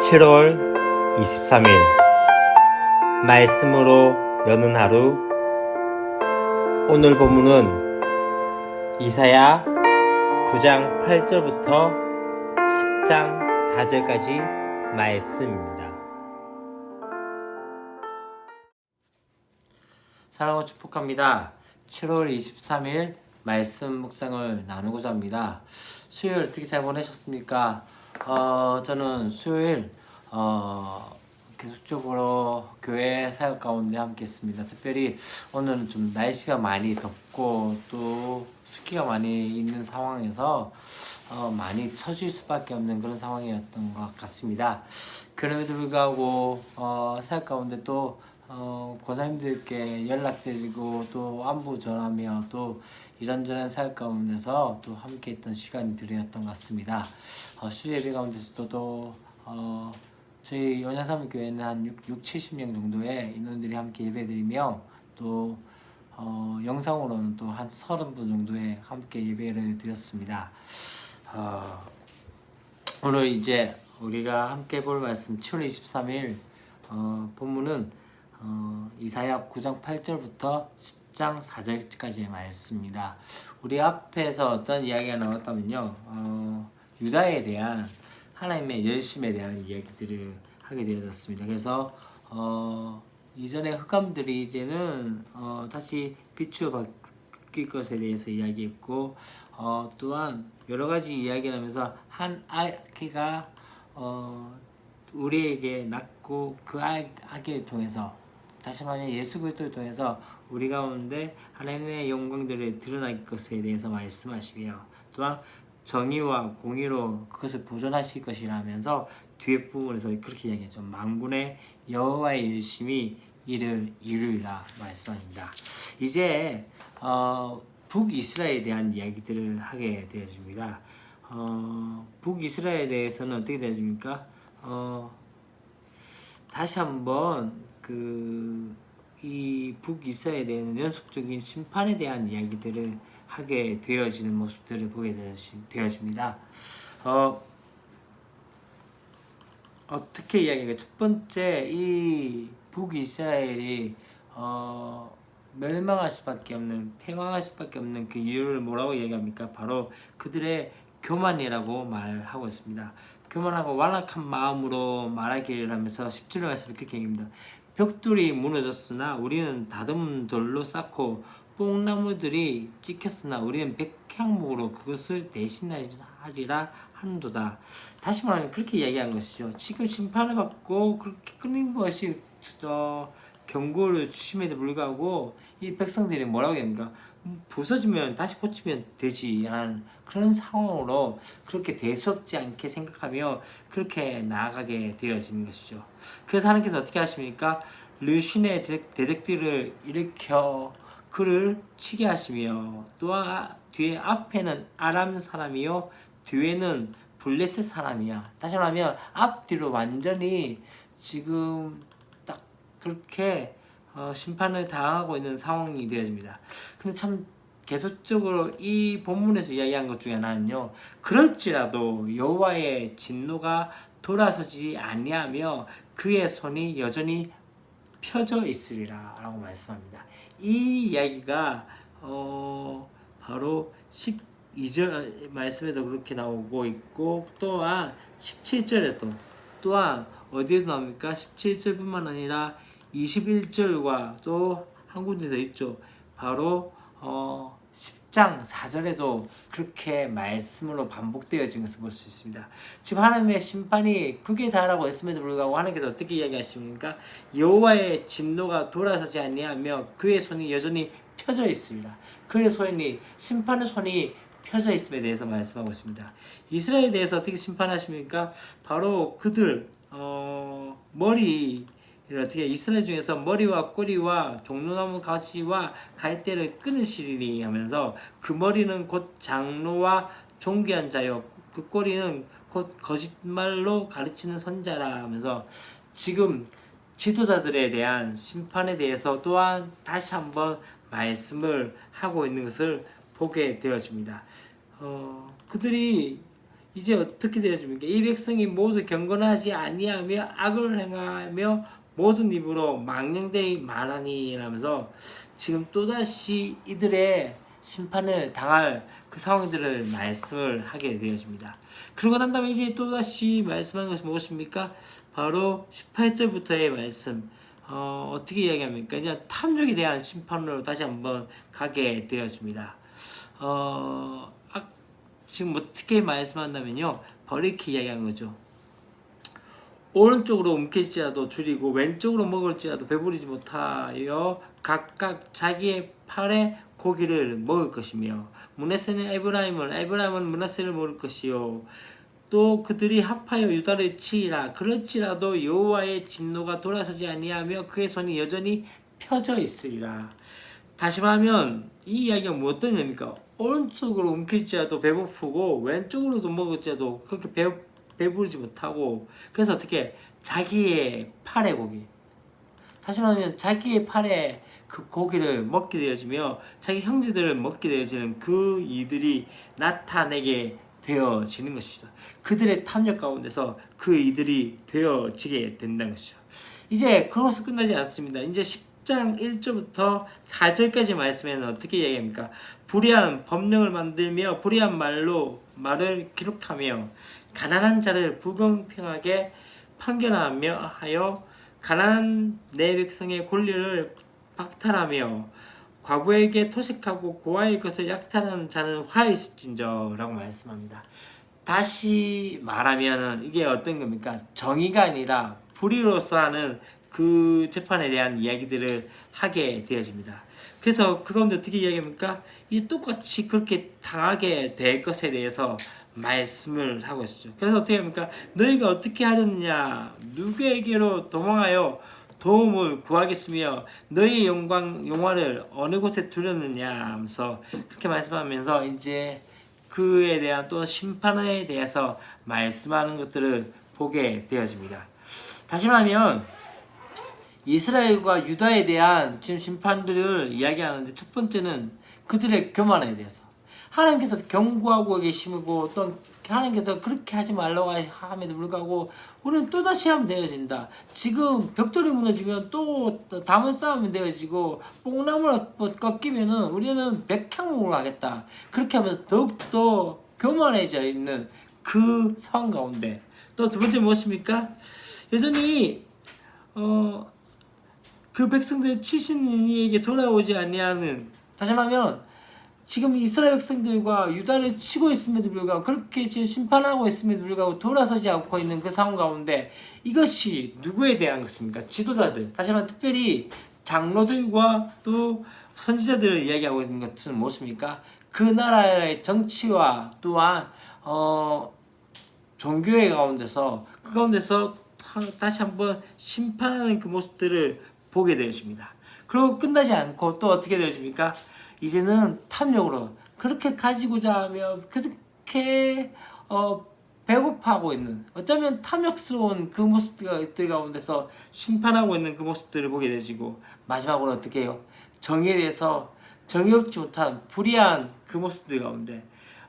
7월 23일 말씀으로 여는 하루. 오늘 본문은 이사야 9장 8절부터 10장 4절까지 말씀입니다. 사랑하고 축복합니다. 7월 23일 말씀 묵상을 나누고자 합니다. 수요일 어떻게 잘 보내셨습니까? 저는 수요일 계속적으로 교회 사역 가운데 함께 했습니다. 특별히 오늘은 좀 날씨가 많이 덥고 또 습기가 많이 있는 상황에서 많이 처질 수밖에 없는 그런 상황이었던 것 같습니다. 그럼에도 불구하고 사역 가운데 또 권사님들께 연락드리고 또 안부 전하며 또 이런저런 사역 가운데서 또 함께 했던 시간들이었던 것 같습니다. 수예배 가운데서도 또 저희 연야삼교회는 한 70명 정도의 인원들이 함께 예배드리며 또 영상으로는 또 한 30분 정도의 함께 예배를 드렸습니다. 오늘 이제 우리가 함께 볼 말씀 7월 23일 본문은 이사야 9장 8절부터 10장 4절까지의 말씀입니다. 우리 앞에서 어떤 이야기가 나왔다면요, 유다에 대한 하나님의 열심에 대한 이야기들을 하게 되어졌습니다. 그래서 이전의 흑암들이 이제는 다시 비추어 바뀔 것에 대해서 이야기했고, 또한 여러 가지 이야기를 하면서 한 아기가 우리에게 낳고 그 아기를 통해서 다시 말해 예수 그리스도를 통해서 우리 가운데 하나님의 영광들을 드러날 것에 대해서 말씀하시며, 또한 정의와 공의로 그것을 보존하실 것이라면서 뒤에 부분에서 그렇게 이야기하죠. 만군의 여호와의 열심이 이를 이루리라 말씀합니다. 이제 북이스라엘에 대한 이야기들을 하게 되어집니다. 북이스라엘에 대해서는 어떻게 되어집니까? 다시 한번 이 북이스라엘에 대한 연속적인 심판에 대한 이야기들을 하게 되어지는 모습들을 보게 되어집니다. 어떻게 이야기가 첫 번째 이 북이스라엘이 멸망할 수밖에 없는, 패망할 수밖에 없는 그 이유를 뭐라고 이야기합니까? 바로 그들의 교만이라고 말하고 있습니다. 교만하고 완악한 마음으로 말하기를 하면서 10절 말씀을 그렇게 얘기합니다. 벽돌이 무너졌으나 우리는 다듬은 돌로 쌓고 뽕나무들이 찍혔으나 우리는 백향목으로 그것을 대신하리라 하는도다. 다시 말하면 그렇게 이야기한 것이죠. 지금 심판을 받고 그렇게 끊임없이 경고를 주심에도 불구하고 이 백성들이 뭐라고 합니까? 부서지면 다시 고치면 되지 라는 그런 상황으로 그렇게 대수롭지 않게 생각하며 그렇게 나아가게 되어지는 것이죠. 그래서 하나님께서 어떻게 하십니까? 르신의 대적들을 일으켜 그를 치게 하시며, 또한 뒤에 앞에는 아람 사람이요 뒤에는 블레셋 사람이야. 다시 말하면 앞뒤로 완전히 지금 딱 그렇게 심판을 당하고 있는 상황이 되어집니다. 근데 참 계속적으로 이 본문에서 이야기한 것 중에 하나는요, 그럴지라도 여호와의 진노가 돌아서지 아니하며 그의 손이 여전히 펴져 있으리라 라고 말씀합니다. 이 이야기가 바로 12절 말씀에도 그렇게 나오고 있고, 또한 17절에서 또한 어디에도 나옵니까? 17절뿐만 아니라 21절과 또 한 군데 더 있죠. 바로 10장 4절에도 그렇게 말씀으로 반복되어진 것을 볼 수 있습니다. 지금 하나님의 심판이 극에 달하고 있음에도 불구하고 하나님께서 어떻게 이야기하십니까? 여호와의 진노가 돌아서지 아니하며 그의 손이 여전히 펴져 있습니다. 그의 손이, 심판의 손이 펴져 있음에 대해서 말씀하고 있습니다. 이스라엘에 대해서 어떻게 심판하십니까? 바로 그들 어떻게 이스라엘 중에서 머리와 꼬리와 종로나무 가지와 갈대를 끊으시리니 하면서, 그 머리는 곧 장로와 존귀한 자요 그 꼬리는 곧 거짓말로 가르치는 선자라 하면서 지금 지도자들에 대한 심판에 대해서 또한 다시 한번 말씀을 하고 있는 것을 보게 되어집니다. 그들이 이제 어떻게 되어집니까? 이 백성이 모두 경건하지 아니하며 악을 행하며 모든 입으로 망령되이 말하니 라면서 지금 또다시 이들의 심판을 당할 그 상황들을 말씀을 하게 되어집니다. 그러고 난 다음에 이제 또다시 말씀하는 것이 무엇입니까? 바로 18절부터의 말씀. 어떻게 이야기합니까? 이제 탐욕에 대한 심판으로 다시 한번 가게 되어집니다. 지금 어떻게 말씀한다면요, 바로 이렇게 이야기한 거죠. 오른쪽으로 움킬지라도 줄이고 왼쪽으로 먹을지라도 배부르지 못하여 각각 자기의 팔에 고기를 먹을 것이며, 므낫세는 에브라임은 므낫세를 먹을 것이요, 또 그들이 합하여 유다를 치리라. 그럴지라도 여호와의 진노가 돌아서지 아니하며 그의 손이 여전히 펴져 있으리라. 다시 말하면 이 이야기가 뭐 어떤 의미입니까? 오른쪽으로 움킬지라도 배고프고 왼쪽으로도 먹을지라도 그렇게 배부르지 못하고, 그래서 어떻게 자기의 팔의 고기, 다시 말하면 자기의 팔에 그 고기를 먹게 되어지며 자기 형제들을 먹게 되어지는 그 이들이 나타내게 되어지는 것이죠. 그들의 탐욕 가운데서 그 이들이 되어지게 된다는 것이죠. 이제 그것은 끝나지 않습니다. 이제 10장 1절부터 4절까지 말씀에는 어떻게 얘기합니까? 불의한 법령을 만들며 불의한 말을 기록하며 가난한 자를 불공평하게 판결하며 하여 가난한 내 백성의 권리를 박탈하며 과부에게 토식하고 고아의 것을 약탈하는 자는 화 있을진저 라고 말씀합니다. 다시 말하면 이게 어떤 겁니까? 정의가 아니라 불의로서 하는 그 재판에 대한 이야기들을 하게 되어집니다. 그래서 그 가운데 어떻게 이야기합니까? 이 똑같이 그렇게 당하게 될 것에 대해서 말씀을 하고 있죠. 그래서 어떻게 합니까? 너희가 어떻게 하려느냐? 누구에게로 도망하여 도움을 구하겠으며 너희의 영화를 어느 곳에 두려느냐 하면서 그렇게 말씀하면서 이제 그에 대한 또 심판에 대해서 말씀하는 것들을 보게 되어집니다. 다시 말하면 이스라엘과 유다에 대한 지금 심판들을 이야기하는데, 첫 번째는 그들의 교만에 대해서 하나님께서 경고하고 계시고 또 하나님께서 그렇게 하지 말라고 함에도 불구하고 우리는 또다시 하면 되어진다. 지금 벽돌이 무너지면 또 담을 쌓으면 되어지고 뽕나무가 꺾이면은 우리는 백향목으로 하겠다. 그렇게 하면서 더욱더 교만해져 있는 그 상황 가운데, 또 두 번째 무엇입니까? 여전히 그 백성들 치신 이에게 돌아오지 아니하는, 다시 말하면 지금 이스라엘 백성들과 유다를 치고 있음에도 불구하고 그렇게 지금 심판하고 있음에도 불구하고 돌아서지 않고 있는 그 상황 가운데, 이것이 누구에 대한 것입니까? 지도자들, 다시 말하면 특별히 장로들과 또 선지자들을 이야기하고 있는 것은 무엇입니까? 그 나라의 정치와 또한 종교의 가운데서 그 가운데서 다시 한번 심판하는 그 모습들을 보게 되어집니다. 그리고 끝나지 않고 또 어떻게 되어집니까? 이제는 탐욕으로 그렇게 가지고자 하며 그렇게 배고파하고 있는, 어쩌면 탐욕스러운 그 모습들 가운데서 심판하고 있는 그 모습들을 보게 되지고, 마지막으로 어떻게 해요? 정의에 대해서 정의롭지 못한 불의한 그 모습들 가운데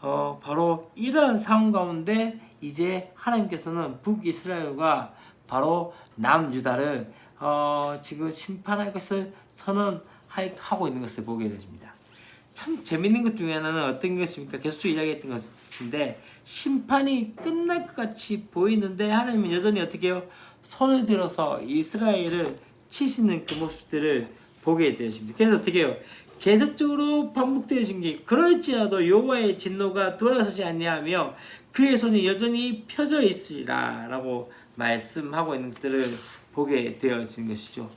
바로 이러한 상황 가운데 이제 하나님께서는 북이스라엘과 바로 남유다를 지금 심판할 것을 선언하고 있는 것을 보게 되십니다. 참 재밌는 것 중에 하나는 어떤 것입니까? 계속 이야기했던 것인데, 심판이 끝날 것 같이 보이는데 하나님은 여전히 어떻게 해요? 손을 들어서 이스라엘을 치시는 그 모습들을 보게 되십니다. 그래서 어떻게 해요? 계속적으로 반복되어진 게, 그럴지라도 여호와의 진노가 돌아서지 아니하며 그의 손이 여전히 펴져 있으리라 라고 말씀하고 있는 것들을 보게 되어진 것이죠.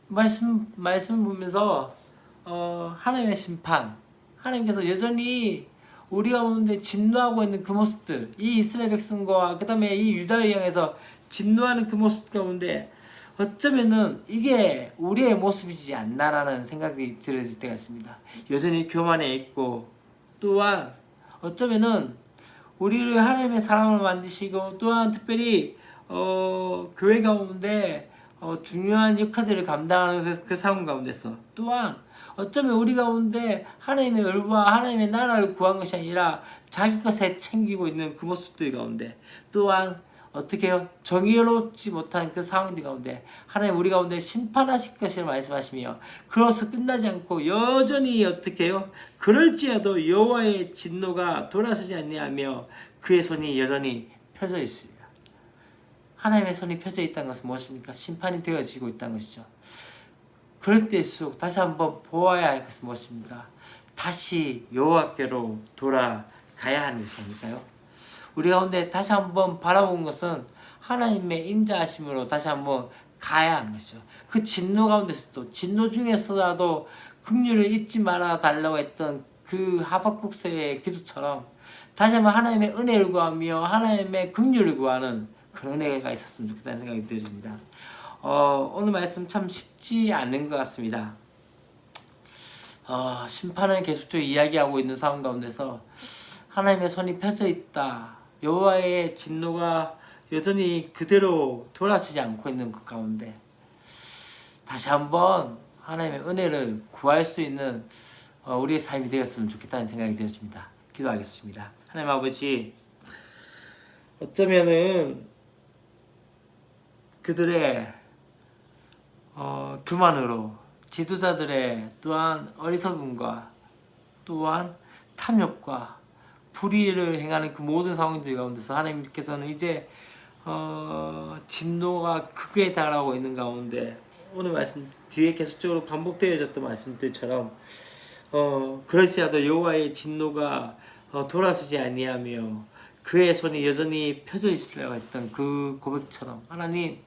말씀 보면서 하나님의 심판, 하나님께서 여전히 우리 가운데 진노하고 있는 그 모습들, 이 이스라엘 백성과 그 다음에 이 유다를 향해서 진노하는 그 모습 가운데 어쩌면은 이게 우리의 모습이지 않나라는 생각이 들어질 때가 있습니다. 여전히 교만해 있고, 또한 어쩌면은 우리를 하나님의 사람을 만드시고, 또한 특별히 교회 가운데 중요한 역할들을 감당하는 그 상황 가운데서, 또한 어쩌면 우리 가운데 하나님의 을과 하나님의 나라를 구한 것이 아니라 자기 것에 챙기고 있는 그 모습들 가운데, 또한 어떻게 해요? 정의롭지 못한 그 상황들 가운데 하나님 우리 가운데 심판하실 것이라 말씀하시며, 그로서 끝나지 않고 여전히 어떻게 해요? 그럴지라도 여호와의 진노가 돌아서지 아니하며 그의 손이 여전히 펴져 있습니다. 하나님의 손이 펴져 있다는 것은 무엇입니까? 심판이 되어지고 있다는 것이죠. 그럴 때일수록 다시 한번 보아야 할 것은 무엇입니까? 다시 여호와께로 돌아가야 하는 것이 아닐까요? 우리 가운데 다시 한번 바라본 것은 하나님의 인자하심으로 다시 한번 가야 하는 것이죠. 그 진노 가운데서도, 진노 중에서라도 긍휼을 잊지 말아 달라고 했던 그 하박국서의 기도처럼 다시 한번 하나님의 은혜를 구하며 하나님의 긍휼을 구하는 그런 은혜가 있었으면 좋겠다는 생각이 들습니다. 오늘 말씀 참 쉽지 않은 것 같습니다. 심판을 계속적으로 이야기하고 있는 상황 가운데서 하나님의 손이 펴져 있다, 여호와의 진노가 여전히 그대로 돌아서지 않고 있는 그 가운데 다시 한번 하나님의 은혜를 구할 수 있는 우리의 삶이 되었으면 좋겠다는 생각이 되었습니다. 기도하겠습니다. 하나님 아버지, 어쩌면은 그들의 교만으로 지도자들의 또한 어리석음과 또한 탐욕과 불의를 행하는 그 모든 상황들 가운데서 하나님께서는 이제 진노가 크게 달하고 있는 가운데, 오늘 말씀 뒤에 계속적으로 반복되어졌던 말씀들처럼 그럴지라도 여호와의 진노가 돌아서지 아니하며 그의 손이 여전히 펴져 있으려고 했던 그 고백처럼, 하나님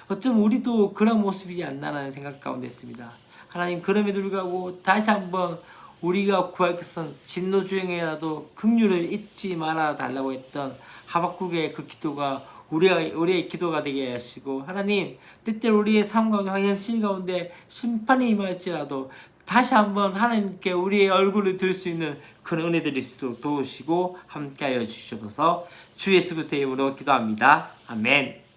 어쩜 우리도 그런 모습이지 않나라는 생각 가운데 있습니다. 하나님, 그럼에도 불구하고 다시 한번 우리가 구할 것은 진노 중에라도 긍휼을 잊지 말아 달라고 했던 하박국의 그 기도가 우리의 기도가 되게 하시고, 하나님 때때로 우리의 삶 가운데, 현실 가운데 심판이 임할지라도 다시 한번 하나님께 우리의 얼굴을 들 수 있는 그런 은혜들이 있도록 도우시고 함께하여 주시옵소서. 주 예수 그리스도의 이름으로 기도합니다. 아멘.